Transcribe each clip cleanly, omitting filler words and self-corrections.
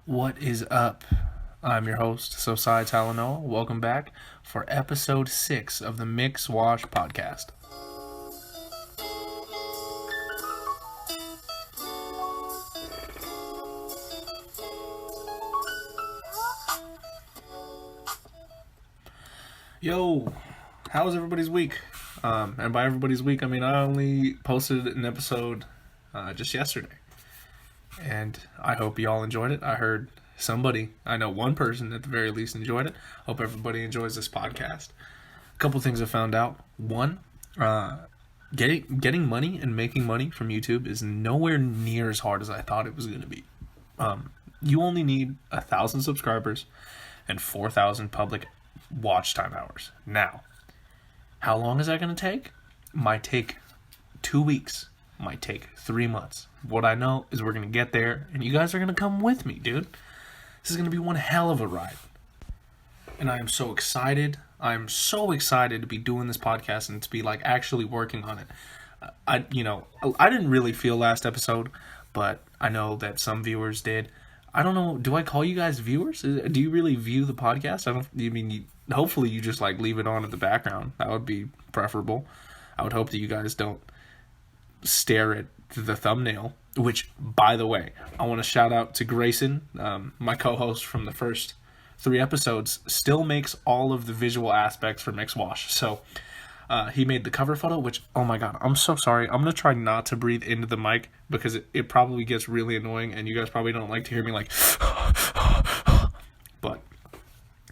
What is up? I'm your host, Sosaia. Welcome back for episode 6 of the Mix Wash podcast. Yo, how was everybody's week? And by everybody's week, I mean I only posted an episode just yesterday. And I hope y'all enjoyed it. I heard I know one person at the very least enjoyed it. Hope everybody enjoys this podcast. A couple things I found out. One, getting money and making money from YouTube is nowhere near as hard as I thought it was going to be. You only need 1,000 subscribers and 4,000 public watch time hours. Now, how long is that going to take? Might take 2 weeks. Might take 3 months. What I know is we're going to get there, and you guys are going to come with me, dude. This is going to be one hell of a ride. And I am so excited. I am so excited to be doing this podcast and to be like actually working on it. I didn't really feel last episode, but I know that some viewers did. I don't know. Do I call you guys viewers? Do you really view the podcast? Hopefully you just like leave it on in the background. That would be preferable. I would hope that you guys don't stare at the thumbnail, which, by the way, I want to shout out to Grayson, my co-host from the first 3 episodes, still makes all of the visual aspects for Mix Wash. So he made the cover photo, which, oh my god, I'm so sorry. I'm going to try not to breathe into the mic because it probably gets really annoying and you guys probably don't like to hear me like but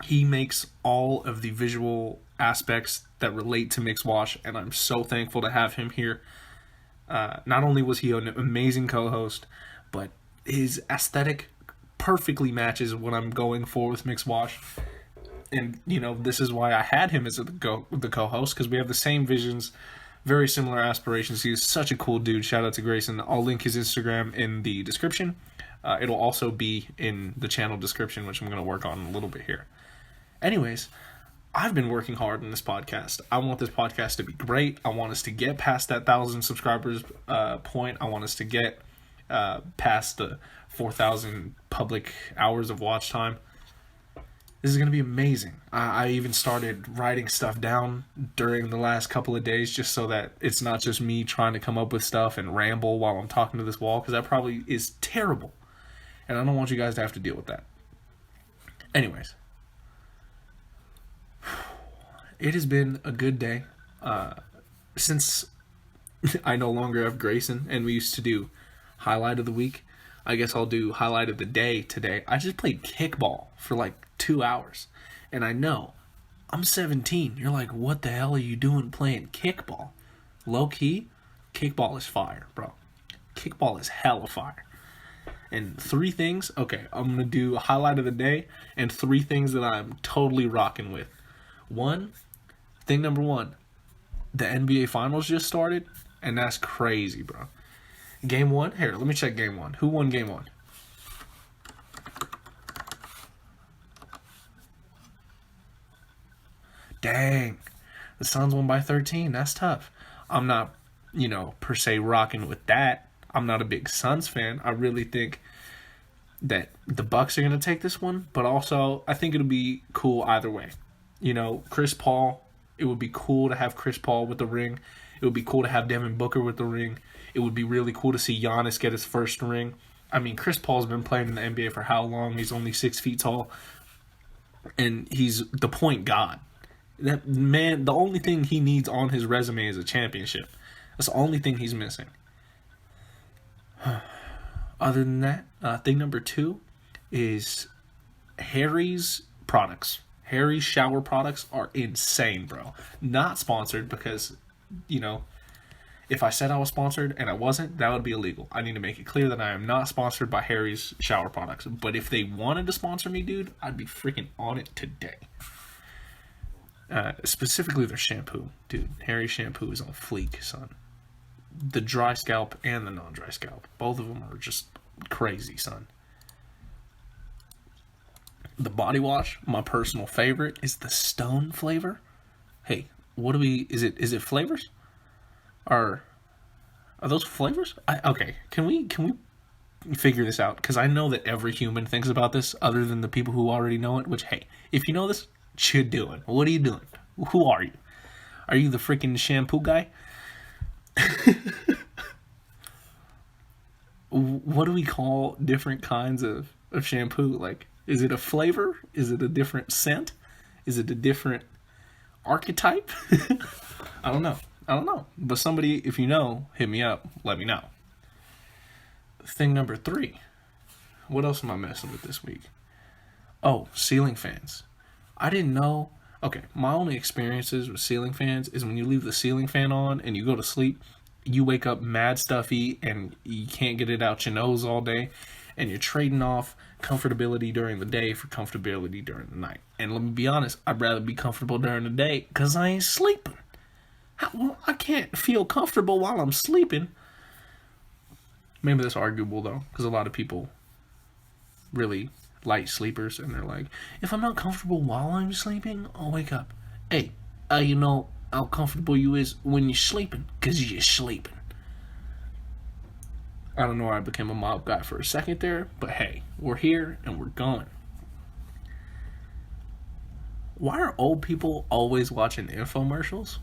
he makes all of the visual aspects that relate to Mix Wash, and I'm so thankful to have him here. Not only was he an amazing co-host, but his aesthetic perfectly matches what I'm going for with Mix Wash. And, this is why I had him as the co-host, because we have the same visions, very similar aspirations. He's such a cool dude. Shout out to Grayson. I'll link his Instagram in the description. It'll also be in the channel description, which I'm going to work on a little bit here. Anyways, I've been working hard on this podcast. I want this podcast to be great. I want us to get past that 1,000 subscribers point. I want us to get past the 4,000 public hours of watch time. This is going to be amazing. I even started writing stuff down during the last couple of days just so that it's not just me trying to come up with stuff and ramble while I'm talking to this wall, because that probably is terrible. And I don't want you guys to have to deal with that. Anyways. It has been a good day. Since I no longer have Grayson and we used to do highlight of the week, I guess I'll do highlight of the day today. I just played kickball for like 2 hours. And I know, I'm 17. You're like, what the hell are you doing playing kickball? Low key, kickball is fire, bro. Kickball is hella fire. And 3 things, okay, I'm going to do a highlight of the day and 3 things that I'm totally rocking with. Thing number 1, the NBA Finals just started, and that's crazy, bro. Game 1, here, let me check Game 1. Who won Game 1? Dang, the Suns won by 13. That's tough. I'm not, per se rocking with that. I'm not a big Suns fan. I really think that the Bucks are going to take this one, but also I think it'll be cool either way. Chris Paul, it would be cool to have Chris Paul with the ring. It would be cool to have Devin Booker with the ring. It would be really cool to see Giannis get his first ring. I mean, Chris Paul's been playing in the NBA for how long? He's only 6 feet tall. And he's the point god. That man, the only thing he needs on his resume is a championship. That's the only thing he's missing. Other than that, thing number 2 is Harry's products. Harry's shower products are insane, bro. Not sponsored because, if I said I was sponsored and I wasn't, that would be illegal. I need to make it clear that I am not sponsored by Harry's shower products. But if they wanted to sponsor me, dude, I'd be freaking on it today. Specifically their shampoo. Dude, Harry's shampoo is on fleek, son. The dry scalp and the non-dry scalp. Both of them are just crazy, son. The body wash, my personal favorite, is the stone flavor. Hey, is it flavors? Are those flavors? Okay, can we figure this out, because I know that every human thinks about this other than the people who already know it, which, hey, if you know this, what you doing? What are you doing? Who are you? Are you the freaking shampoo guy? What do we call different kinds of shampoo? Like, is it a flavor? Is it a different scent? Is it a different archetype? I don't know. But somebody, if you know, hit me up. Let me know. Thing number 3. What else am I messing with this week? Oh, ceiling fans. I didn't know. Okay, my only experiences with ceiling fans is when you leave the ceiling fan on and you go to sleep, you wake up mad stuffy and you can't get it out your nose all day, and you're trading off comfortability during the day for comfortability during the night. And let me be honest, I'd rather be comfortable during the day because I ain't sleeping. Well, I can't feel comfortable while I'm sleeping. Maybe that's arguable, though, because a lot of people really light sleepers, and they're like, if I'm not comfortable while I'm sleeping, I'll wake up. Hey, you know how comfortable you is when you're sleeping, because you're sleeping. I don't know why I became a mob guy for a second there, but hey, we're here and we're going. Why are old people always watching infomercials?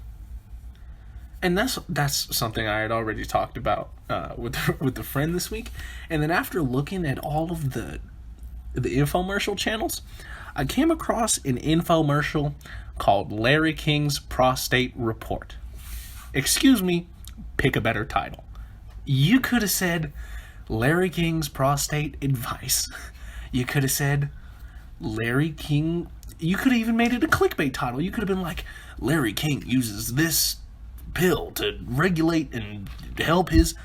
And that's something I had already talked about with a friend this week. And then after looking at all of the infomercial channels, I came across an infomercial called Larry King's Prostate Report. Excuse me, pick a better title. You could have said Larry King's Prostate Advice. You could have said Larry King. You could have even made it a clickbait title. You could have been like, Larry King uses this pill to regulate and help his.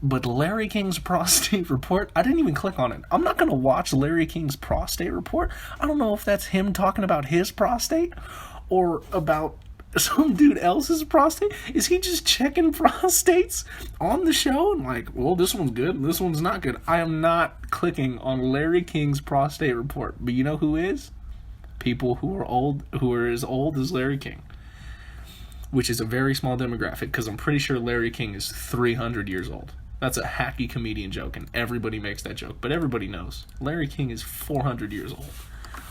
But Larry King's Prostate Report, I didn't even click on it. I'm not going to watch Larry King's Prostate Report. I don't know if that's him talking about his prostate or about some dude else's prostate. Is he just checking prostates on the show and like, well, this one's good and this one's not good? I am not clicking on Larry King's Prostate Report. But you know who is? People who are old, who are as old as Larry King. Which is a very small demographic, because I'm pretty sure Larry King is 300 years old. That's a hacky comedian joke, and everybody makes that joke. But everybody knows Larry King is 400 years old.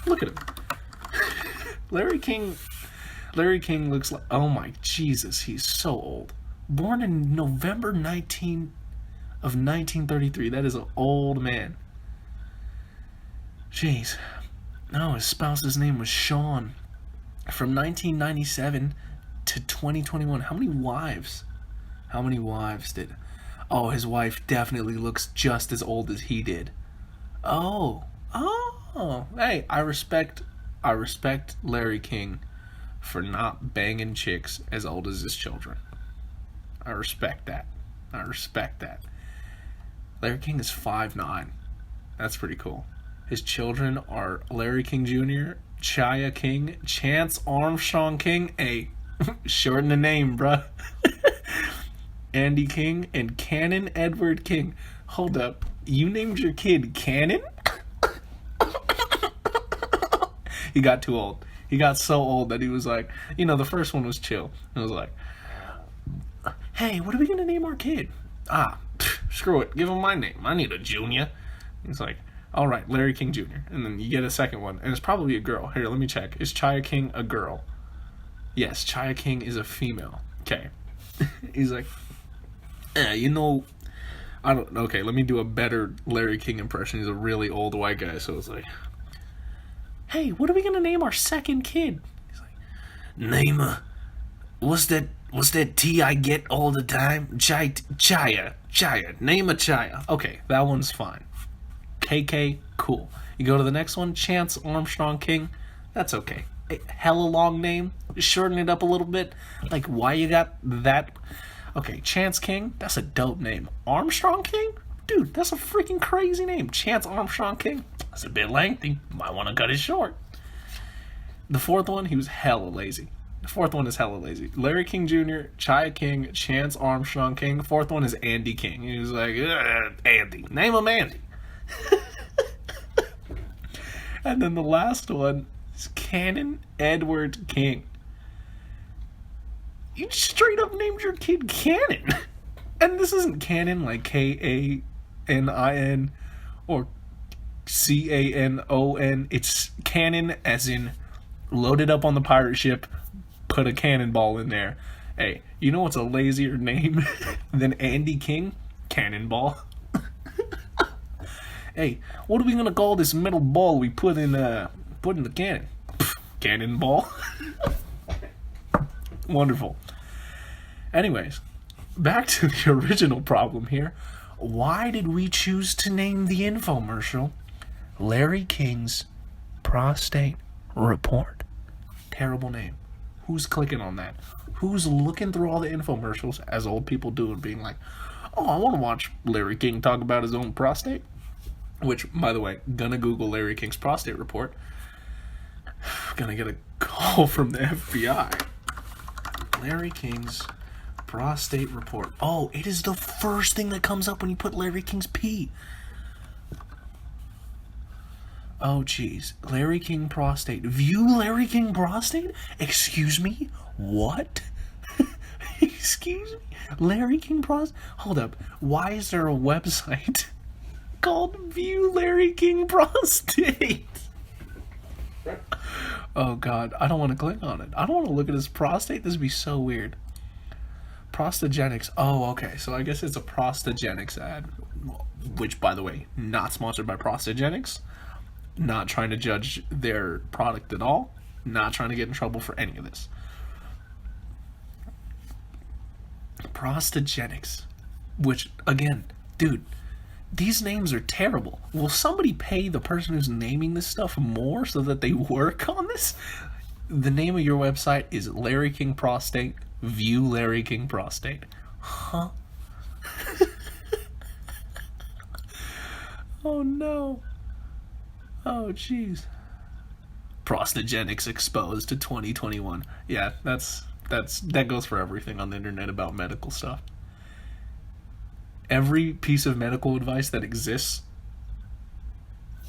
Look at him. Larry King looks like, oh my Jesus, he's so old. Born in November 1933. That is an old man. Jeez. No, his spouse's name was Sean. From 1997 to 2021. How many wives did? Oh, his wife definitely looks just as old as he did. Oh, hey, I respect Larry King for not banging chicks as old as his children. I respect that. Larry King is 5'9". That's pretty cool. His children are Larry King Jr., Chaya King, Chance Armstrong King, shorten the name, bruh. Andy King, and Cannon Edward King. Hold up. You named your kid Cannon? He got too old. He got so old that he was like, the first one was chill. It was like, hey, what are we going to name our kid? Screw it. Give him my name. I need a junior. He's like, all right, Larry King Jr. And then you get a second one, and it's probably a girl. Here, let me check. Is Chaya King a girl? Yes, Chaya King is a female. Okay. He's like, I don't, okay, let me do a better Larry King impression. He's a really old white guy, so it's like, hey, what are we going to name our second kid? He's like, name what's that tea I get all the time? Chaya. Name a Chaya. Okay, that one's fine. KK, cool. You go to the next one, Chance Armstrong King. That's okay. Hella long name. Shorten it up a little bit. Like, why you got that? Okay, Chance King. That's a dope name. Armstrong King? Dude, that's a freaking crazy name. Chance Armstrong King. That's a bit lengthy. Might want to cut it short. The fourth one, he was hella lazy. The fourth one is hella lazy. Larry King Jr., Chaya King, Chance Armstrong King. The fourth one is Andy King. He was like, Andy. Name him Andy. And then the last one is Cannon Edward King. You straight up named your kid Cannon. And this isn't Canon like K-A-N-N. Canon or Canon. It's cannon as in loaded up on the pirate ship, put a cannonball in there. Hey, you know what's a lazier name than Andy King? Cannonball. Hey, what are we gonna call this metal ball we put in the cannon? Cannonball. Wonderful. Anyways, back to the original problem here. Why did we choose to name the infomercial Larry King's Prostate Report? Terrible name. Who's clicking on that? Who's looking through all the infomercials, as old people do, and being like, oh, I want to watch Larry King talk about his own prostate? Which, by the way, gonna Google Larry King's prostate report. Gonna get a call from the FBI. Larry King's prostate report. Oh, it is the first thing that comes up when you put Larry King's pee. Oh, jeez. Larry King prostate. View Larry King prostate? Excuse me? What? Excuse me? Larry King prostate? Hold up. Why is there a website called View Larry King prostate? Oh, God. I don't want to click on it. I don't want to look at his prostate. This would be so weird. Prostagenics. Oh, okay. So I guess it's a Prostagenics ad. Which, by the way, not sponsored by Prostagenics. Not trying to judge their product at all. Not trying to get in trouble for any of this. Prostagenics. Which, again, dude, these names are terrible. Will somebody pay the person who's naming this stuff more so that they work on this? The name of your website is Larry King Prostate. View Larry King Prostate. Huh? Oh, no. Oh, jeez. Prostagenics exposed to 2021. Yeah, that goes for everything on the internet about medical stuff. Every piece of medical advice that exists,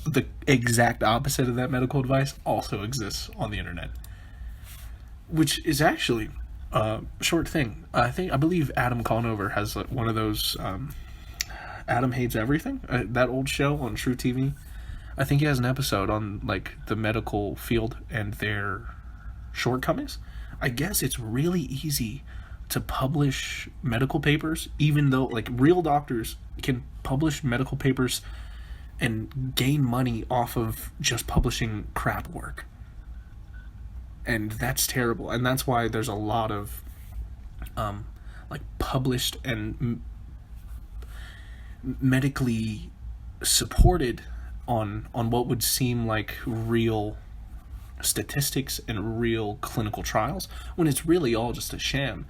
the exact opposite of that medical advice also exists on the internet. Which is actually a short thing. I believe Adam Conover has one of those Adam Hates Everything, that old show on True TV. I think he has an episode on like the medical field and their shortcomings. I guess it's really easy to publish medical papers, even though like real doctors can publish medical papers and gain money off of just publishing crap work. And that's terrible. And that's why there's a lot of like published and medically supported on what would seem like real statistics and real clinical trials, when it's really all just a sham.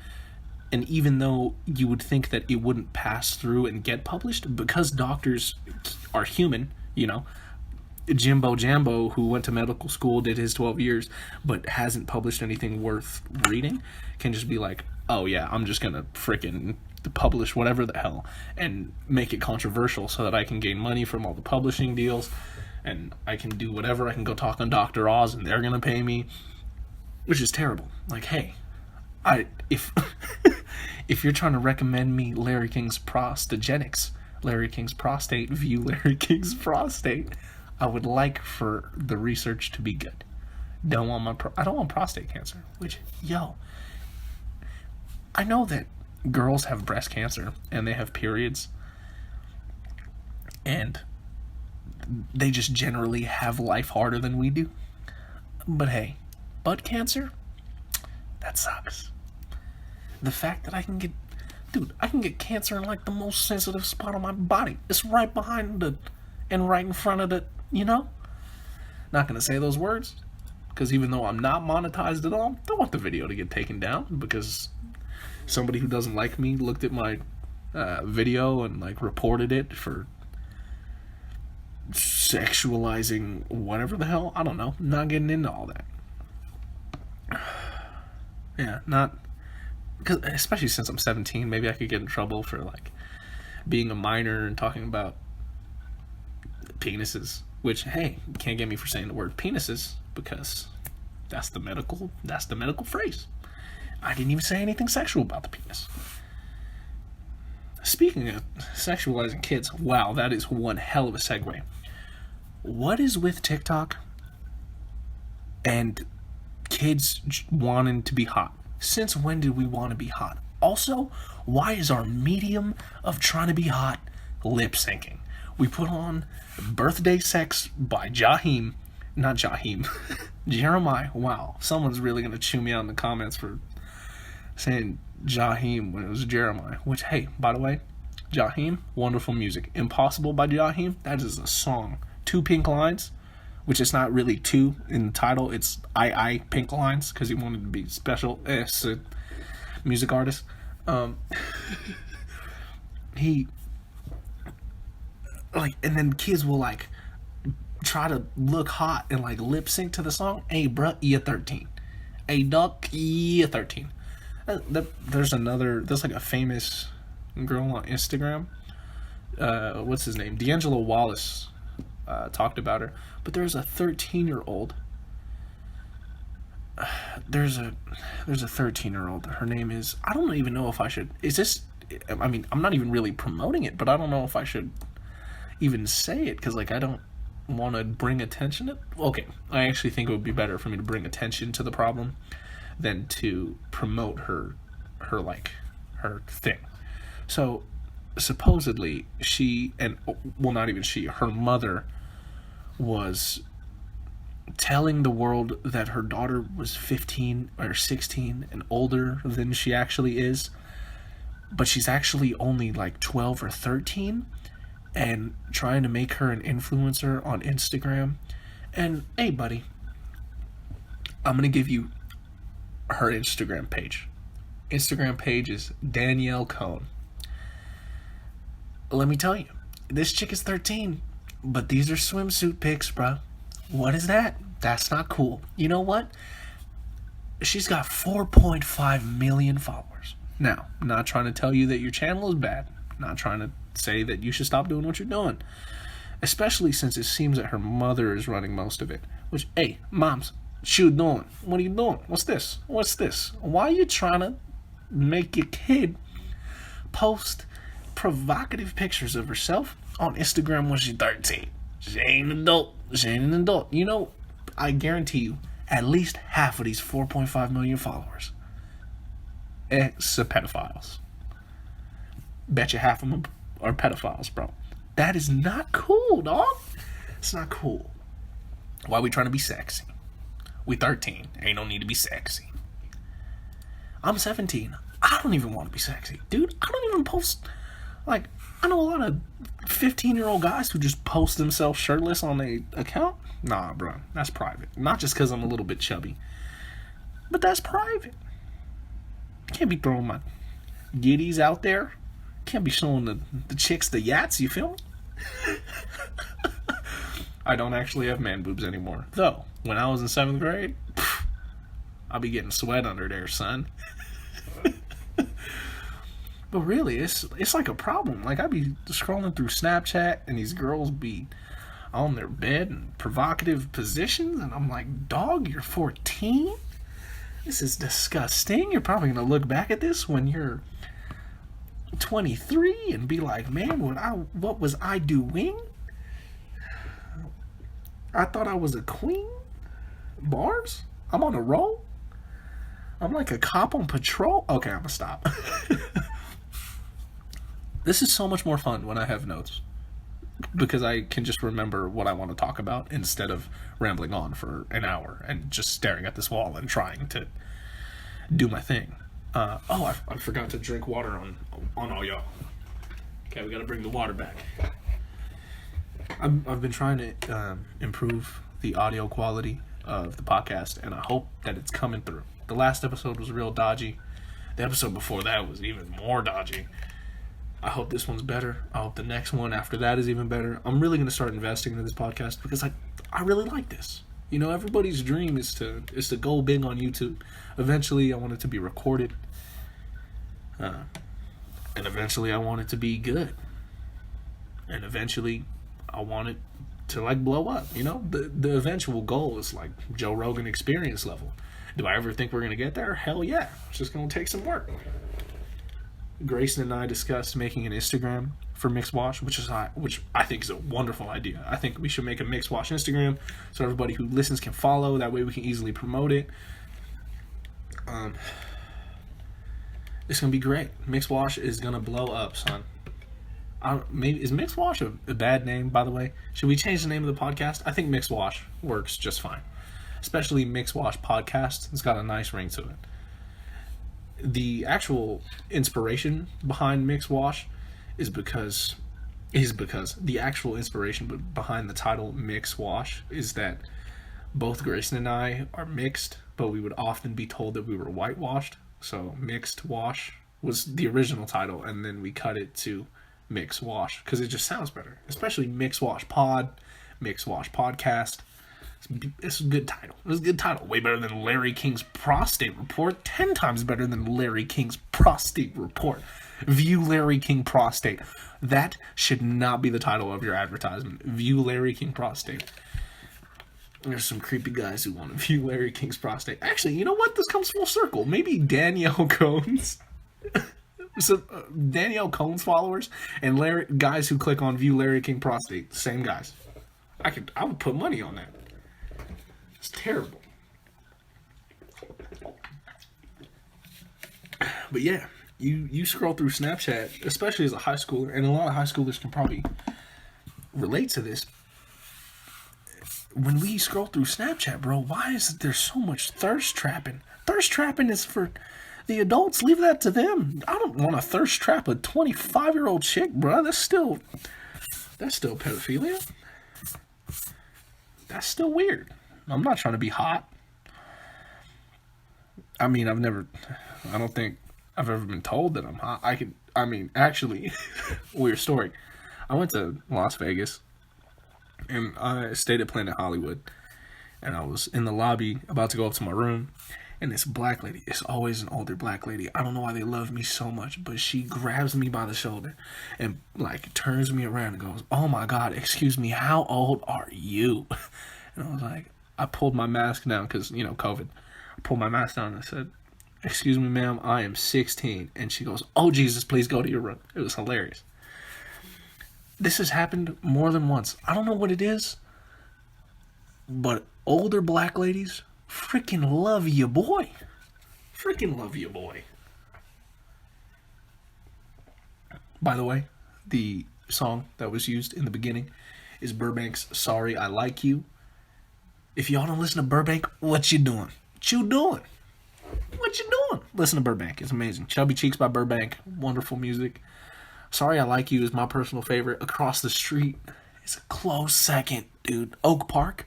And even though you would think that it wouldn't pass through and get published, because doctors are human, you know, Jimbo Jambo, who went to medical school, did his 12 years, but hasn't published anything worth reading, can just be like, oh yeah, I'm just gonna frickin' publish whatever the hell and make it controversial so that I can gain money from all the publishing deals, and I can do whatever. I can go talk on Dr. Oz and they're gonna pay me, which is terrible. Like, hey, if you're trying to recommend me Larry King's Prostagenics, Larry King's Prostate, View Larry King's Prostate, I would like for the research to be good. I don't want prostate cancer. Which, yo, I know that girls have breast cancer and they have periods, and they just generally have life harder than we do. But hey, butt cancer, that sucks. The fact that I can get cancer in like the most sensitive spot on my body. It's right behind and right in front of the, you know? Not gonna say those words, because even though I'm not monetized at all, don't want the video to get taken down because somebody who doesn't like me looked at my video and like reported it for sexualizing whatever the hell. I don't know. Not getting into all that. Yeah, not because, especially since I'm 17, maybe I could get in trouble for like being a minor and talking about penises. Which, hey, you can't get me for saying the word penises because that's the medical phrase. I didn't even say anything sexual about the penis. speaking of sexualizing kids, wow, that is one hell of a segue. What is with TikTok and kids wanting to be hot? Since when did we want to be hot? Also, why is our medium of trying to be hot lip syncing? We put on Birthday Sex by Jaheim. Not Jaheim. Jeremiah. Wow. Someone's really going to chew me out in the comments for saying Jaheim when it was Jeremiah. Which, hey, by the way, Jaheim, wonderful music. Impossible by Jaheim, that is a song. 2 Pink Lines, which is not really 2 in the title. It's I Pink Lines because he wanted to be special. It's a music artist. He, like, and then kids will, like, try to look hot and, like, lip sync to the song. Hey, bruh, you're 13. Hey, dog, you're 13. There's like a famous girl on Instagram. What's his name? D'Angelo Wallace talked about her. But there's a 13-year-old. There's a 13-year-old. Her name is, I don't even know if I should, is this, I mean, I'm not even really promoting it, but I don't know if I should even say it, because, like, I don't want to bring attention to, okay, I actually think it would be better for me to bring attention to the problem than to promote her thing. So, supposedly, not even she, her mother was telling the world that her daughter was 15 or 16 and older than she actually is, but she's actually only like 12 or 13, and trying to make her an influencer on Instagram. And hey, buddy, I'm gonna give you her Instagram page. Instagram page is Danielle Cohn. Let me tell you, this chick is 13, but these are swimsuit pics, bro. What is that? That's not cool. You know what? She's got 4.5 million followers. Now, I'm not trying to tell you that your channel is bad. I'm not trying to say that you should stop doing what you're doing. Especially since it seems that her mother is running most of it. Which, hey, moms, what you doing? What are you doing? What's this? What's this? Why are you trying to make your kid post provocative pictures of herself on Instagram when she's 13? She ain't an adult. She ain't an adult. You know, I guarantee you, at least half of these 4.5 million followers, it's pedophiles. Bet you half of them are pedophiles, bro. That is not cool, dog. It's not cool. Why are we trying to be sexy? We 13. Ain't no need to be sexy. I'm 17. I don't even want to be sexy. Dude, I don't even post. Like, I know a lot of 15-year-old guys who just post themselves shirtless on their account. Nah, bro. That's private. Not just because I'm a little bit chubby. But that's private. Can't be throwing my giddies out there. Can't be showing the chicks the yats, you feel me? I don't actually have man boobs anymore. Though, when I was in 7th grade, I'll be getting sweat under there, son. But really, it's like a problem. Like, I'd be scrolling through Snapchat, and these girls be on their bed in provocative positions, and I'm like, dog, you're 14? This is disgusting. You're probably going to look back at this when you're 23 and be like, man, what was I doing? I thought I was a queen? Bars? I'm on a roll? I'm like a cop on patrol? Okay, I'm gonna stop. This is so much more fun when I have notes, because I can just remember what I want to talk about instead of rambling on for an hour and just staring at this wall and trying to do my thing. I forgot to drink water on all y'all. Okay, we gotta bring the water back. I've been trying to improve the audio quality of the podcast, and I hope that it's coming through. The last episode was real dodgy. The episode before that was even more dodgy. I hope this one's better. I hope the next one after that is even better. I'm really going to start investing into this podcast because I really like this. You know, everybody's dream is to go big on YouTube. Eventually, I want it to be recorded. And eventually, I want it to be good. And eventually, I want it to, like, blow up. You know, the eventual goal is, like, Joe Rogan experience level. Do I ever think we're going to get there? Hell yeah. It's just going to take some work. Grayson and I discussed making an Instagram for Mixed Wash, which I think is a wonderful idea. I think we should make a Mixed Wash Instagram so everybody who listens can follow. That way we can easily promote it. It's gonna be great. Mixed Wash is gonna blow up, son. Maybe is Mixed Wash a bad name, by the way? Should we change the name of the podcast? I think Mixed Wash works just fine, especially Mixed Wash Podcast. It's got a nice ring to it. The actual inspiration behind Mixed Wash is because the actual inspiration behind the title Mixed Wash is that both Grayson and I are mixed, but we would often be told that we were whitewashed. So Mixed Wash was the original title, and then we cut it to Mix Wash because it just sounds better, especially Mix Wash Pod, Mix Wash Podcast. It's a good title. It's a good title. Way better than Larry King's Prostate Report. 10 times better than Larry King's Prostate Report. View Larry King Prostate. That should not be the title of your advertisement. View Larry King Prostate. There's some creepy guys who want to view Larry King's prostate. Actually, you know what? This comes full circle. Maybe Danielle Cohn's. So Danielle Cohn's followers and guys who click on view Larry King prostate, same guys. I would put money on that. It's terrible. But yeah, you scroll through Snapchat, especially as a high schooler, and a lot of high schoolers can probably relate to this. When we scroll through Snapchat, bro, why is there so much thirst trapping? Thirst trapping is for the adults. Leave that to them. I don't want to thirst trap a 25-year-old chick, bro. That's still pedophilia. That's still weird. I'm not trying to be hot. I mean, I don't think I've ever been told that I'm hot. Actually, weird story. I went to Las Vegas, and I stayed at Planet Hollywood, and I was in the lobby about to go up to my room, and this black lady, it's always an older black lady, I don't know why they love me so much, but she grabs me by the shoulder and like turns me around and goes, "Oh my God, excuse me, how old are you?" And I was like, I pulled my mask down because, COVID. I pulled my mask down and I said, "Excuse me, ma'am, I am 16. And she goes, "Oh, Jesus, please go to your room." It was hilarious. This has happened more than once. I don't know what it is, but older black ladies freaking love you, boy. Freaking love you, boy. By the way, the song that was used in the beginning is Burbank's Sorry I Like You. If y'all don't listen to Burbank, what you doing? What you doing? What you doing? Listen to Burbank. It's amazing. Chubby Cheeks by Burbank. Wonderful music. Sorry I Like You is my personal favorite. Across the Street is a close second, dude. Oak Park.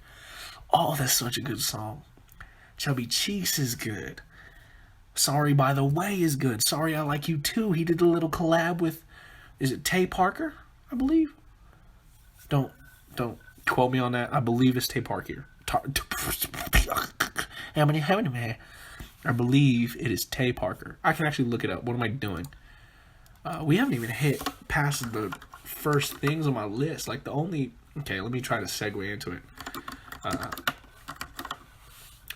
Oh, that's such a good song. Chubby Cheeks is good. Sorry By the Way is good. Sorry I Like You Too. He did a little collab with, is it Tay Parker? I believe. Don't quote me on that. I believe it's Tay Parker. I believe it is Tay Parker. I can actually look it up. What am I doing? We haven't even hit past the first things on my list. Okay, let me try to segue into it.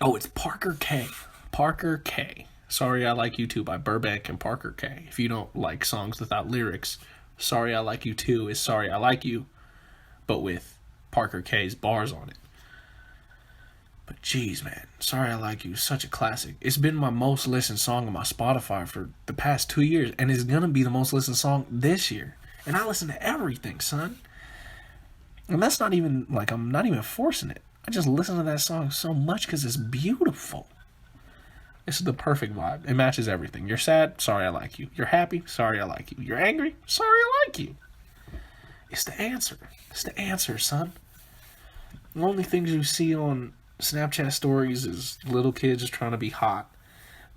It's Parker K. Parker K. Sorry I Like You Too by Burbank and Parker K. If you don't like songs without lyrics, Sorry I Like You Too is Sorry I Like You, but with Parker K's bars on it. But geez, man, Sorry I Like You is such a classic. It's been my most listened song on my Spotify for the past 2 years, and it's gonna be the most listened song this year. And I listen to everything, son. And that's not even, I'm not even forcing it. I just listen to that song so much because it's beautiful. It's the perfect vibe. It matches everything. You're sad? Sorry I Like You. You're happy? Sorry I Like You. You're angry? Sorry I Like You. It's the answer. It's the answer, son. The only things you see on Snapchat stories is little kids just trying to be hot,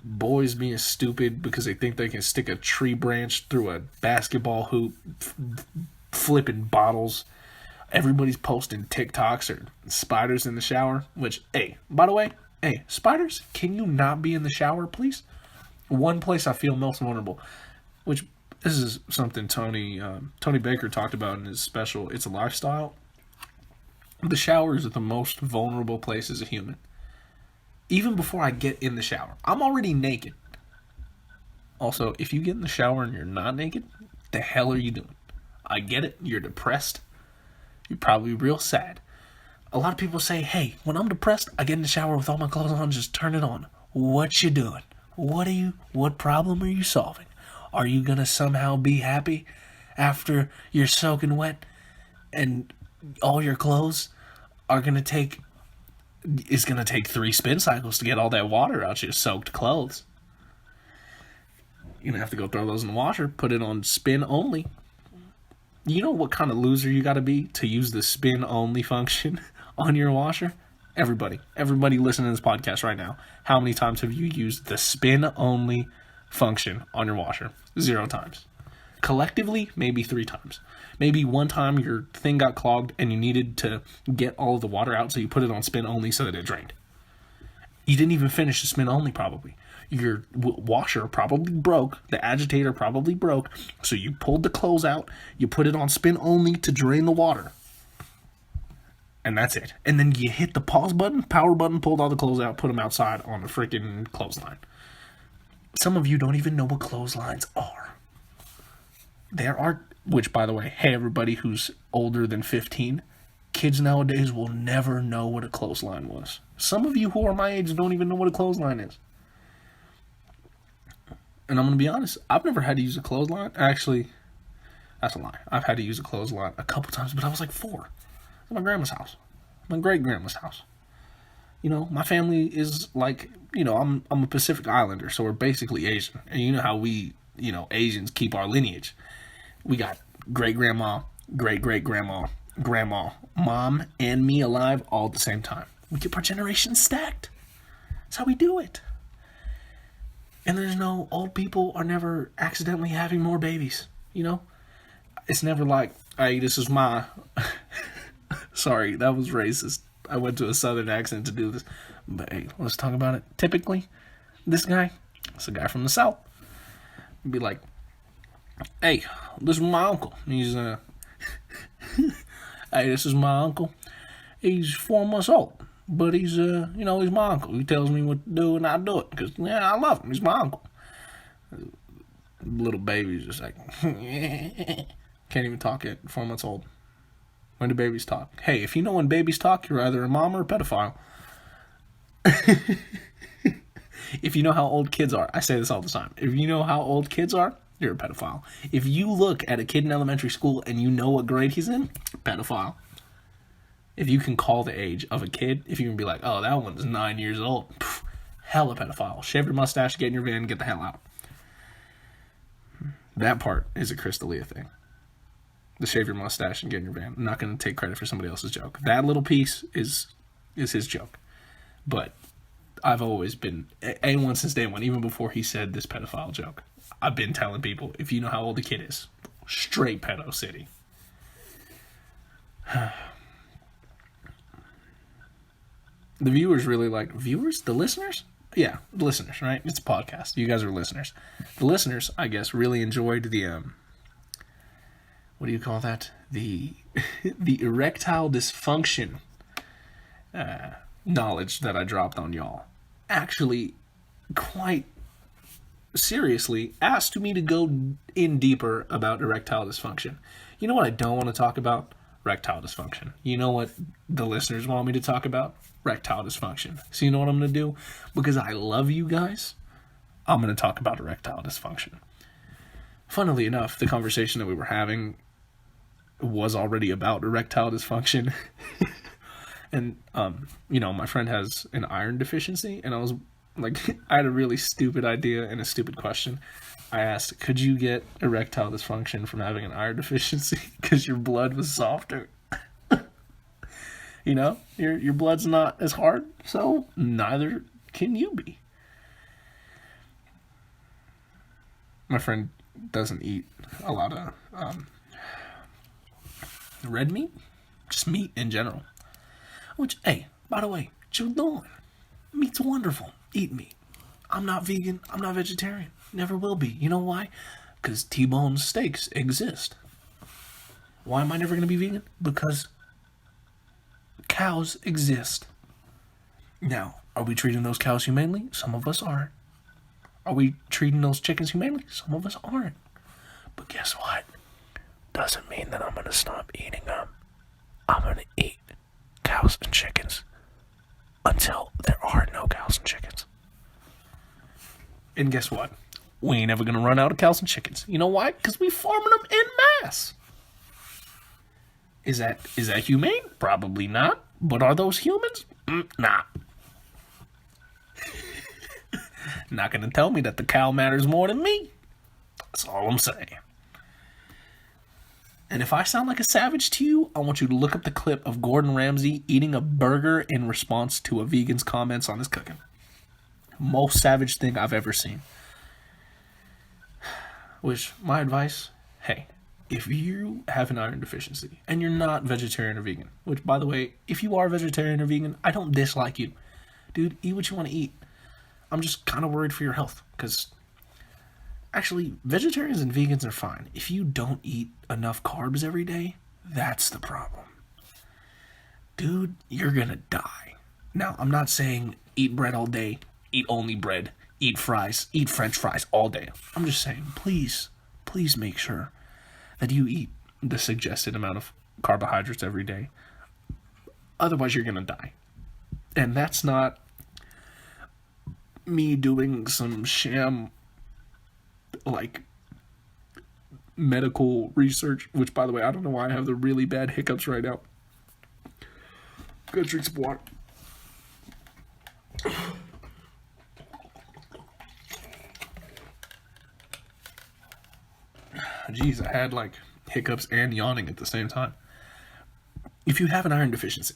boys being stupid because they think they can stick a tree branch through a basketball hoop, flipping bottles. Everybody's posting TikToks or spiders in the shower, which, hey, by the way, spiders, can you not be in the shower, please? One place I feel most vulnerable, which this is something Tony Baker talked about in his special, It's a Lifestyle. The showers are the most vulnerable place as a human. Even before I get in the shower, I'm already naked. Also, if you get in the shower and you're not naked, the hell are you doing? I get it. You're depressed. You're probably real sad. A lot of people say, hey, when I'm depressed, I get in the shower with all my clothes on, just turn it on. What you doing? What problem are you solving? Are you gonna somehow be happy after you're soaking wet and all your clothes are gonna take, it's gonna take 3 spin cycles to get all that water out your soaked clothes? You're gonna have to go throw those in the washer, put it on spin only. You know what kind of loser you gotta be to use the spin only function on your washer? Everybody listening to this podcast right now, how many times have you used the spin only function on your washer? 0 times. Collectively, maybe 3 times. Maybe one time your thing got clogged and you needed to get all of the water out, so you put it on spin only so that it drained. You didn't even finish the spin only, probably. Your washer probably broke. The agitator probably broke. So you pulled the clothes out. You put it on spin only to drain the water. And that's it. And then you hit the pause button, power button, pulled all the clothes out, put them outside on the freaking clothesline. Some of you don't even know what clotheslines are. There are, which by the way, hey everybody who's older than 15, kids nowadays will never know what a clothesline was. Some of you who are my age don't even know what a clothesline is. And I'm going to be honest, I've never had to use a clothesline. Actually, that's a lie. I've had to use a clothesline a couple times, but I was like 4. At my grandma's house. My great-grandma's house. You know, my family is like, you know, I'm a Pacific Islander, so we're basically Asian. And you know how we, you know, Asians keep our lineage. We got great-grandma, great-great-grandma, grandma, mom, and me alive all at the same time. We keep our generations stacked. That's how we do it. And there's no, old people are never accidentally having more babies, you know? It's never like, hey, this is my... Sorry, that was racist. I went to a southern accent to do this. But hey, let's talk about it. Typically, this guy, it's a guy from the south. Be like, hey, this is my uncle. He's, hey, this is my uncle. He's 4 months old. But he's, you know, he's my uncle. He tells me what to do and I do it. Because, yeah, I love him. He's my uncle. Little baby's just like, can't even talk at 4 months old. When do babies talk? Hey, if you know when babies talk, you're either a mom or a pedophile. If you know how old kids are, I say this all the time. If you know how old kids are, you're a pedophile. If you look at a kid in elementary school and you know what grade he's in, pedophile. If you can call the age of a kid, if you can be like, oh, that one's 9 years old, hella pedophile. Shave your mustache, get in your van, get the hell out. That part is a Crystalia thing. The shave your mustache and get in your van. I'm not going to take credit for somebody else's joke. That little piece is his joke. But I've always been, A1 since day one, even before he said this pedophile joke. I've been telling people, if you know how old the kid is, straight pedo city. The viewers really like... Viewers? The listeners? Yeah, the listeners, right? It's a podcast. You guys are listeners. The listeners, I guess, really enjoyed the... what do you call that? The erectile dysfunction knowledge that I dropped on y'all. Actually, quite seriously, asked me to go in deeper about erectile dysfunction. You know what I don't want to talk about? Erectile dysfunction. You know what the listeners want me to talk about? Erectile dysfunction. So you know what I'm going to do? Because I love you guys, I'm going to talk about erectile dysfunction. Funnily enough, the conversation that we were having was already about erectile dysfunction. And, you know, my friend has an iron deficiency, and I was like, I had a really stupid idea and a stupid question. I asked, could you get erectile dysfunction from having an iron deficiency? Because your blood was softer. You know, your blood's not as hard, so neither can you be. My friend doesn't eat a lot of red meat, just meat in general. Which, hey, by the way, what you doing? Meat's wonderful. Eat meat. I'm not vegan. I'm not vegetarian. Never will be. You know why? Because T-bone steaks exist. Why am I never going to be vegan? Because cows exist. Now, are we treating those cows humanely? Some of us are. Are we treating those chickens humanely? Some of us aren't. But guess what? Doesn't mean that I'm going to stop eating them. I'm going to eat cows and chickens until there are no cows and chickens. And guess what? We ain't ever going to run out of cows and chickens. You know why? Because we farming them en masse. Is that humane? Probably not. But are those humans? Nah. Not going to tell me that the cow matters more than me. That's all I'm saying. And if I sound like a savage to you, I want you to look up the clip of Gordon Ramsay eating a burger in response to a vegan's comments on his cooking. Most savage thing I've ever seen. Which, my advice, hey, if you have an iron deficiency and you're not vegetarian or vegan, which, by the way, if you are vegetarian or vegan, I don't dislike you. Dude, eat what you want to eat. I'm just kind of worried for your health, because actually, vegetarians and vegans are fine. If you don't eat enough carbs every day, that's the problem. Dude, you're gonna die. Now, I'm not saying eat bread all day, eat only bread, eat fries, eat french fries all day. I'm just saying, please make sure that you eat the suggested amount of carbohydrates every day. Otherwise, you're gonna die. And that's not me doing some sham, like, medical research, which, by the way, I don't know why I have the really bad hiccups right now. Go drink some water. Jeez, I had, like, hiccups and yawning at the same time. If you have an iron deficiency,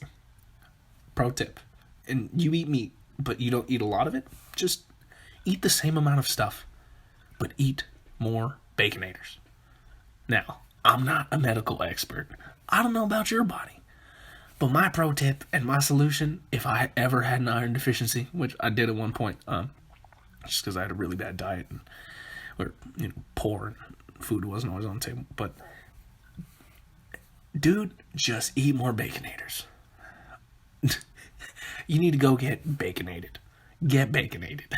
pro tip, and you eat meat, but you don't eat a lot of it, just eat the same amount of stuff, but eat more Baconators. Now, I'm not a medical expert. I don't know about your body. But my pro tip and my solution, if I ever had an iron deficiency, which I did at one point, just because I had a really bad diet and or poor and food wasn't always on the table. But dude, just eat more Baconators. You need to go get Baconated. Get Baconated.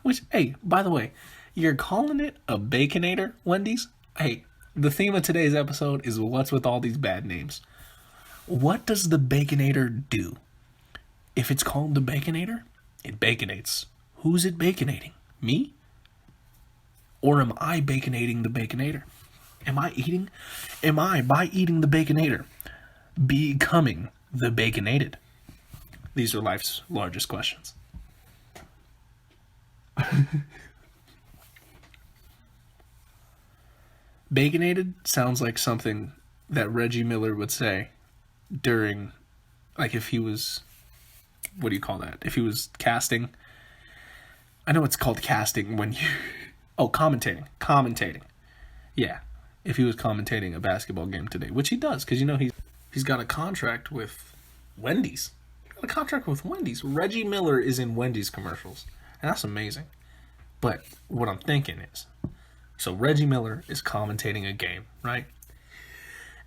Which, hey, by the way, you're calling it a Baconator, Wendy's? Hey, the theme of today's episode is what's with all these bad names. What does the Baconator do? If it's called the Baconator, it baconates. Who's it baconating? Me? Or am I baconating the Baconator? Am I, by eating the Baconator, becoming the Baconated? These are life's largest questions. Baconated sounds like something that Reggie Miller would say during, like, if he was, what do you call that? If he was casting. I know it's called casting when you, commentating. Yeah, if he was commentating a basketball game today, which he does, because he's got a contract with Wendy's. Reggie Miller is in Wendy's commercials, and that's amazing. But what I'm thinking is, so Reggie Miller is commentating a game, right?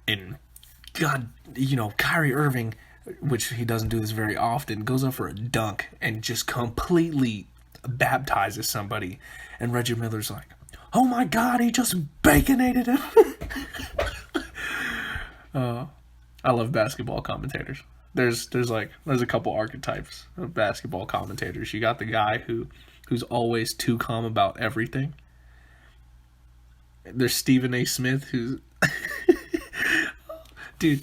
And God, Kyrie Irving, which he doesn't do this very often, goes up for a dunk and just completely baptizes somebody. And Reggie Miller's like, oh my God, he just baconated him. I love basketball commentators. There's a couple archetypes of basketball commentators. You got the guy who's always too calm about everything. There's Stephen A. Smith, who's dude.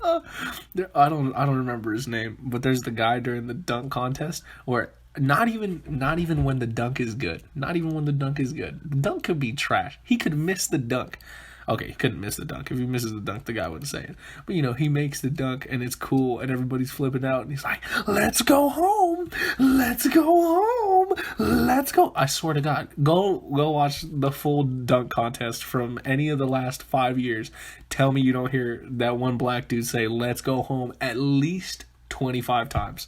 I don't remember his name, but there's the guy during the dunk contest where not even when the dunk is good. The dunk could be trash. He could miss the dunk. Okay, he couldn't miss the dunk. If he misses the dunk, the guy wouldn't say it. But, he makes the dunk, and it's cool, and everybody's flipping out, and he's like, let's go home! Let's go home! Let's go! I swear to God, go watch the full dunk contest from any of the last 5 years. Tell me you don't hear that one black dude say, let's go home, at least 25 times.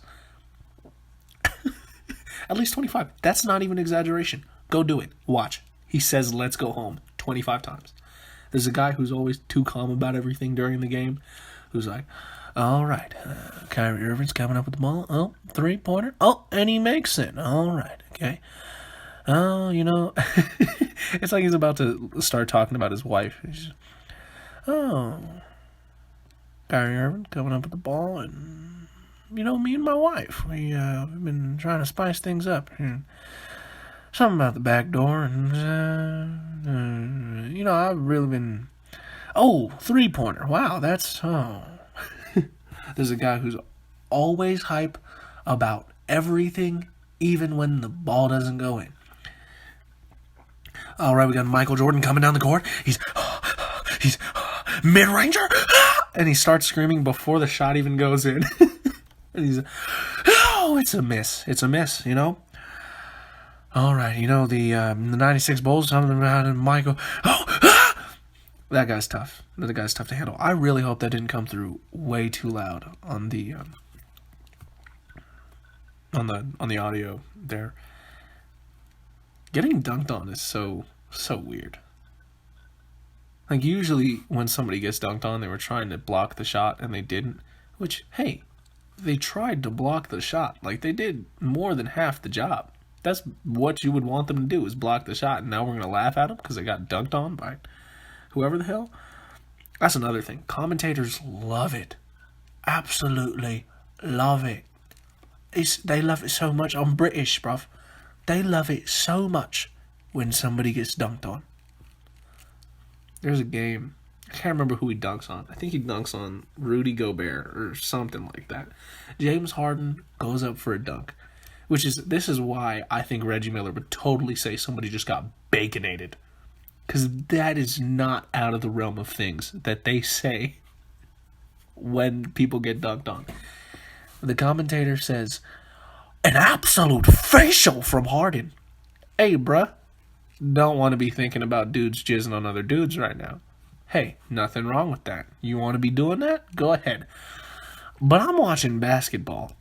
At least 25. That's not even exaggeration. Go do it. Watch. He says, let's go home, 25 times. There's a guy who's always too calm about everything during the game, who's like, All right. Kyrie Irving's coming up with the ball. Oh, three-pointer. Oh, and he makes it. All right. Okay. Oh, it's like he's about to start talking about his wife. Oh, Kyrie Irving coming up with the ball, and me and my wife, we've been trying to spice things up. Something about the back door, and I've really been. Oh, three-pointer. Wow, that's There's a guy who's always hype about everything, even when the ball doesn't go in. All right, we got Michael Jordan coming down the court. He's mid-ranger, and he starts screaming before the shot even goes in. And he's, it's a miss. It's a miss, All right, the 96 Bulls talking about Michael. That guy's tough. That guy's tough to handle. I really hope that didn't come through way too loud on the audio there. Getting dunked on is so weird. Like, usually when somebody gets dunked on, they were trying to block the shot and they didn't. Which, hey, they tried to block the shot. Like, they did more than half the job. That's what you would want them to do, is block the shot. And now we're going to laugh at them because they got dunked on by whoever the hell. That's another thing. Commentators love it. Absolutely love it. They love it so much. I'm British, bruv. They love it so much when somebody gets dunked on. There's a game. I can't remember who he dunks on. I think he dunks on Rudy Gobert or something like that. James Harden goes up for a dunk. This is why I think Reggie Miller would totally say somebody just got baconated. Because that is not out of the realm of things that they say when people get dunked on. The commentator says, an absolute facial from Harden. Hey, bruh. Don't want to be thinking about dudes jizzing on other dudes right now. Hey, nothing wrong with that. You want to be doing that? Go ahead. But I'm watching basketball,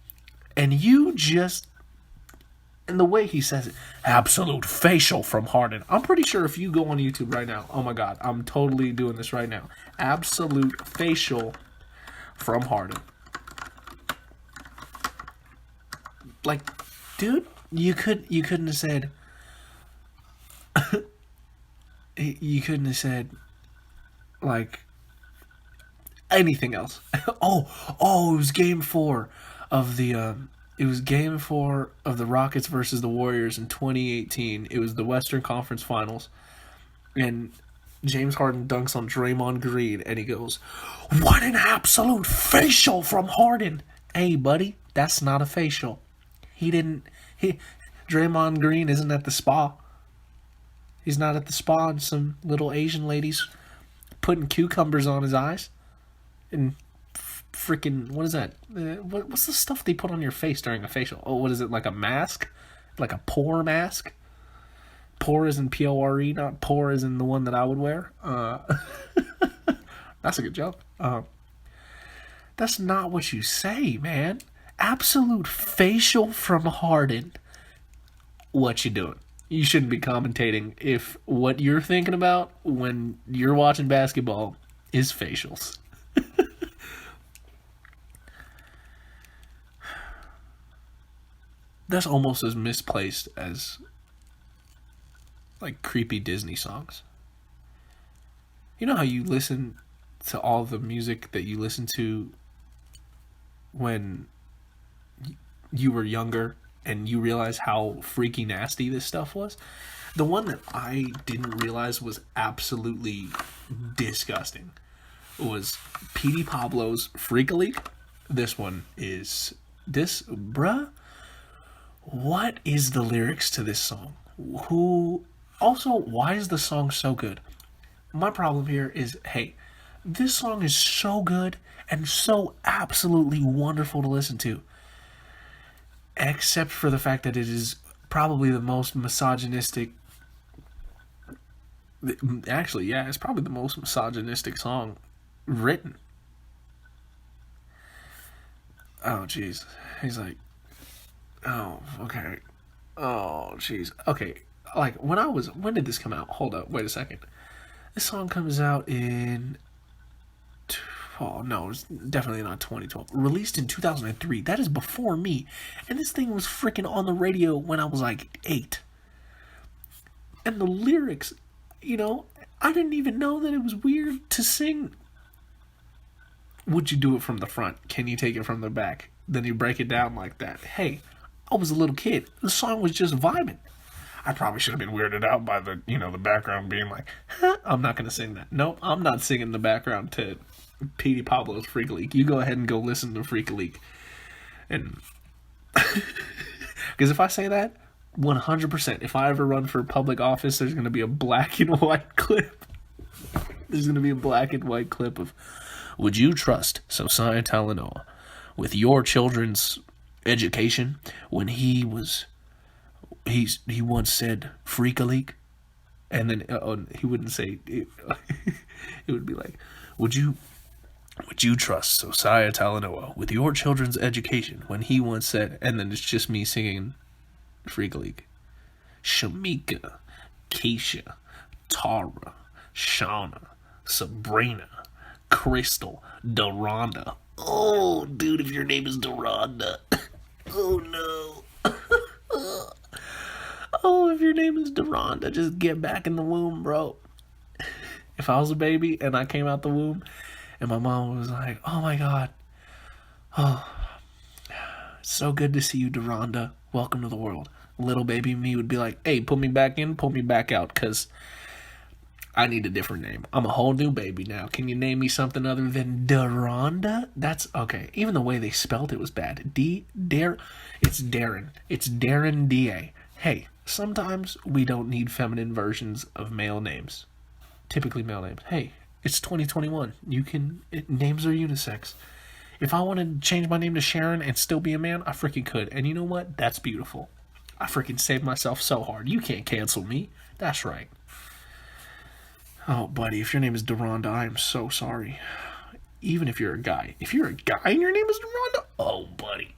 and and the way he says it, absolute facial from Harden. I'm pretty sure if you go on YouTube right now, oh my God, I'm totally doing this right now. Absolute facial from Harden. Like, dude, you couldn't have said, like, anything else. It was game 4 of the, Game 4 of the Rockets versus the Warriors in 2018. It was the Western Conference Finals. And James Harden dunks on Draymond Green, and he goes, what an absolute facial from Harden. Hey, buddy, that's not a facial. Draymond Green isn't at the spa. He's not at the spa, and some little Asian ladies putting cucumbers on his eyes. And freaking, what is that? What's the stuff they put on your face during a facial? Oh, what is it, like a mask? Like a pore mask? Pore is in P-O-R-E, not pore is in the one that I would wear. That's a good joke. That's not what you say, man. Absolute facial from Harden. What you doing? You shouldn't be commentating if what you're thinking about when you're watching basketball is facials. That's almost as misplaced as, like, creepy Disney songs. You know how you listen to all the music that you listen to when you were younger and you realize how freaky nasty this stuff was? The one that I didn't realize was absolutely disgusting was P.D. Pablo's Freakily. Bruh, what is the lyrics to this song? Why is the song so good? My problem here is, hey, this song is so good and so absolutely wonderful to listen to. Except for the fact that it is probably the most misogynistic. Actually, yeah, it's probably the most misogynistic song written. Oh, jeez. He's like, oh, okay. Oh, jeez. Okay, like, when did this come out? Hold up, wait a second. This song comes out in, Oh no, it's definitely not 2012. Released in 2003. That is before me, and this thing was freaking on the radio when I was like 8. And the lyrics, I didn't even know that it was weird to sing. Would you do it from the front? Can you take it from the back? Then you break it down like that. Hey, I was a little kid. The song was just vibing. I probably should have been weirded out by the background being like, huh? I'm not going to sing that. Nope, I'm not singing the background to Petey Pablo's Freakily. You go ahead and go listen to Freakily. And because if I say that, 100%, if I ever run for public office, there's going to be a black and white clip. There's going to be a black and white clip of, would you trust Sosaia Talanoa with your children's education when he once said Freakily? And then he wouldn't say it. It would be like, would you trust Sosaia Talanoa with your children's education when he once said, and then it's just me singing Freakily. Shamika, Keisha, Tara, Shauna, Sabrina, Crystal, Deronda. Oh, dude, if your name is Deronda. Oh, no. Oh, if your name is Deronda, just get back in the womb, bro. If I was a baby and I came out the womb and my mom was like, oh, my God. Oh, it's so good to see you, Deronda. Welcome to the world. Little baby me would be like, hey, put me back in, pull me back out, because I need a different name. I'm a whole new baby now. Can you name me something other than Deronda? That's okay. Even the way they spelled it was bad. It's Darren. It's Darren D.A. Hey, sometimes we don't need feminine versions of male names. Typically male names. Hey, it's 2021. Names are unisex. If I wanted to change my name to Sharon and still be a man, I freaking could. And you know what? That's beautiful. I freaking saved myself so hard. You can't cancel me. That's right. Oh, buddy, if your name is Deronda, I am so sorry. Even if you're a guy. If you're a guy and your name is Deronda, oh, buddy.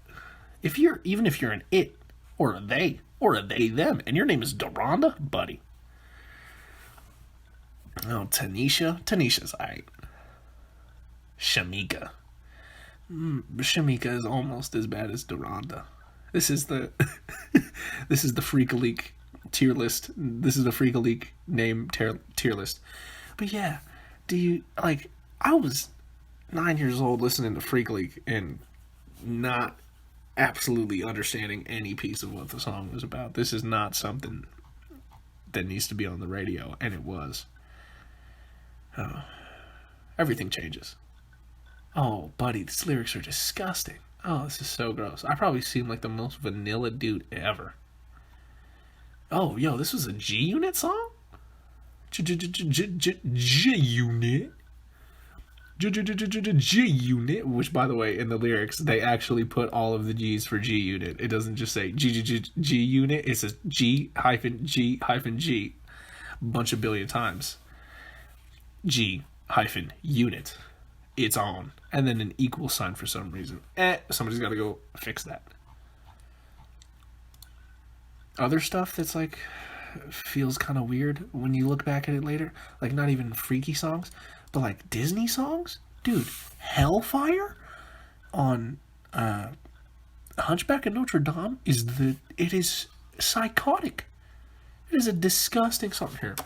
Even if you're an it, or a they, them, and your name is Deronda, buddy. Oh, Tanisha? Tanisha's aight. Shamika. Shamika is almost as bad as Deronda. This is the Freakily tier list. This is the Freakily name tier list. But yeah, I was 9 years old listening to Freakily and not absolutely understanding any piece of what the song was about. This is not something that needs to be on the radio, and it was. Everything changes. Oh, buddy, these lyrics are disgusting. Oh, this is so gross. I probably seem like the most vanilla dude ever. Oh, yo, this was a G-Unit song? G-Unit? G-Unit, which, by the way, in the lyrics, they actually put all of the G's for G-Unit. It doesn't just say G-Unit. It says G-G-G. Bunch of billion times. G-Unit. It's on. And then an equal sign for some reason. Somebody's got to go fix that. Other stuff that's feels kind of weird when you look back at it later. Not even freaky songs, but Disney songs? Dude, Hellfire on Hunchback of Notre Dame it is psychotic. It is a disgusting song. Here.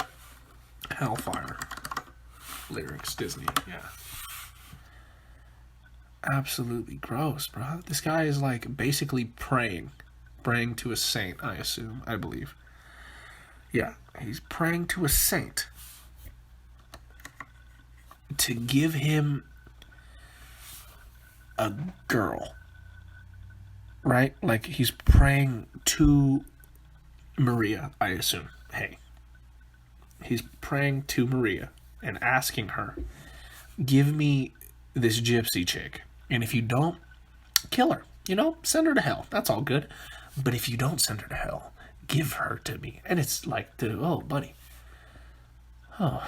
Hellfire. Lyrics, Disney, yeah. Absolutely gross, bro. This guy is basically praying to a saint, I assume, I believe. Yeah, he's praying to a saint to give him a girl, right? He's praying to Maria, I assume. Hey, he's praying to Maria and asking her, give me this gypsy chick. And if you don't, kill her. Send her to hell. That's all good. But if you don't send her to hell, give her to me. And it's oh, buddy. Oh,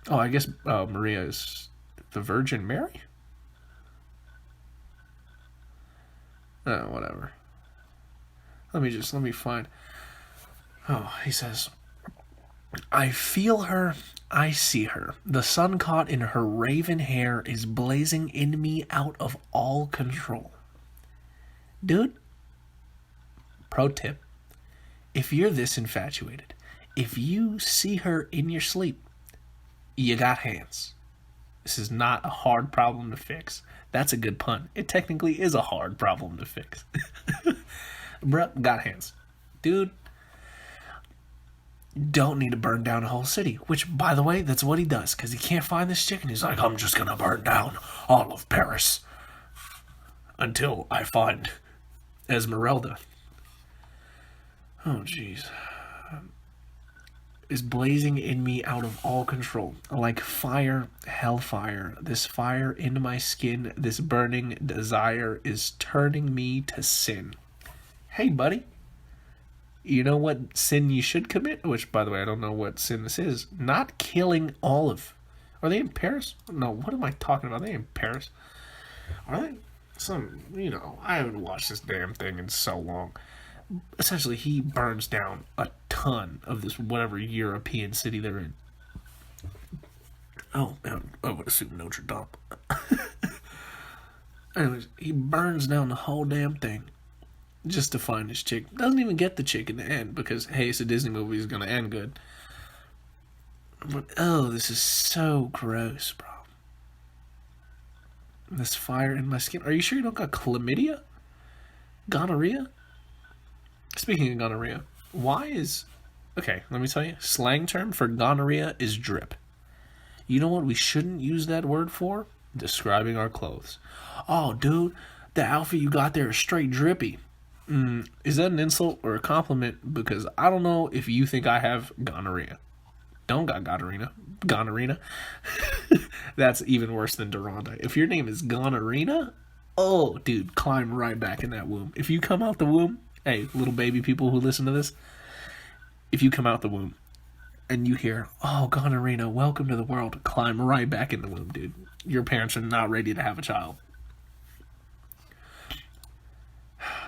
I guess Maria is the Virgin Mary? Whatever. Let me find. Oh, he says, I feel her, I see her. The sun caught in her raven hair is blazing in me out of all control. Dude, pro tip. If you're this infatuated, if you see her in your sleep, you got hands. This is not a hard problem to fix. That's a good pun. It technically is a hard problem to fix. Bruh, got hands. Dude, don't need to burn down a whole city. Which, by the way, that's what he does. Because he can't find this chick. And he's like, I'm just going to burn down all of Paris. Until I find Esmeralda. Oh, jeez. Is blazing in me out of all control. Like fire, hellfire. This fire in my skin, this burning desire is turning me to sin. Hey, buddy. You know what sin you should commit? Which, by the way, I don't know what sin this is. Not killing Olive. Are they in Paris? No, what am I talking about? Are they in Paris? Are they? I haven't watched this damn thing in so long. Essentially, he burns down a ton of this whatever European city they're in. Oh, man, I would assume Notre Dame. Anyways, he burns down the whole damn thing just to find his chick. Doesn't even get the chick in the end because, hey, it's a Disney movie, it's gonna end good. But, oh, this is so gross, bro. This fire in my skin. Are you sure you don't got chlamydia? Gonorrhea? Speaking of gonorrhea, okay, let me tell you, slang term for gonorrhea is drip. You know what we shouldn't use that word for? Describing our clothes. Oh, dude, the outfit you got there is straight drippy. Is that an insult or a compliment? Because I don't know if you think I have gonorrhea. Don't got gonorrhea. That's even worse than Duranda. If your name is gonorrhea, oh, dude, climb right back in that womb. If you come out the womb, hey, little baby people who listen to this, if you come out the womb and you hear, oh, gonorrhea, welcome to the world, climb right back in the womb, dude. Your parents are not ready to have a child.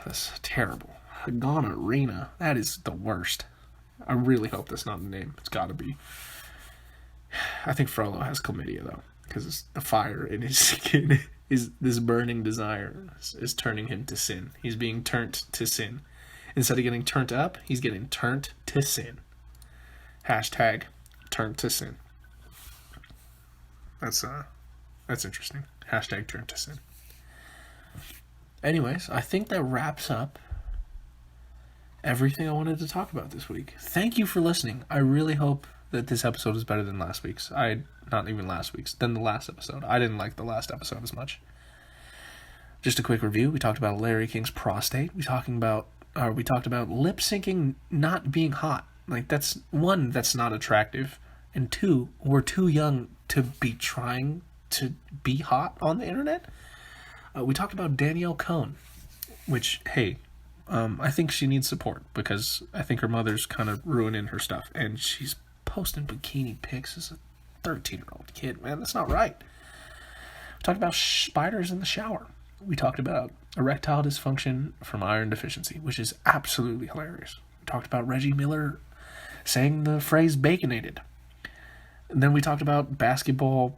That's terrible. Gonorrhea, that is the worst. I really hope that's not the name. It's got to be. I think Frollo has chlamydia, though, because the fire in his skin is this burning desire is turning him to sin. He's being turned to sin. Instead of getting turned up, he's getting turned to sin. Hashtag turned to sin. That's interesting. Hashtag turned to sin. Anyways, I think that wraps up everything I wanted to talk about this week. Thank you for listening. I really hope that this episode is better than last week's. Not even last week's, than the last episode. I didn't like the last episode as much. Just a quick review. We talked about Larry King's prostate. We talked about lip syncing not being hot. Like, that's one, that's not attractive, and two, we're too young to be trying to be hot on the internet. We talked about Danielle Cohn, which, hey, I think she needs support because I think her mother's kind of ruining her stuff, and she's posting bikini pics as a 13-year-old kid. Man, that's not right. We talked about spiders in the shower. We talked about erectile dysfunction from iron deficiency, which is absolutely hilarious. We talked about Reggie Miller saying the phrase baconated. And then we talked about basketball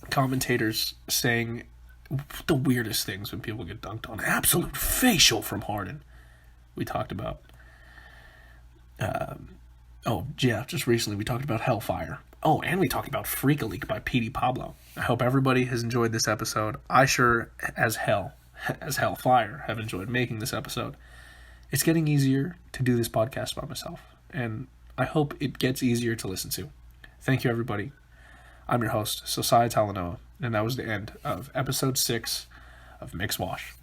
commentators saying the weirdest things when people get dunked on. Absolute facial from Harden. We talked about just recently we talked about Hellfire. Oh, and we talked about Freakily by P.D. Pablo. I hope everybody has enjoyed this episode. I sure as Hellfire have enjoyed making this episode. It's getting easier to do this podcast by myself, and I hope it gets easier to listen to. Thank you, everybody. I'm your host, Sosaia, and that was the end of episode 6 of Mix Wash.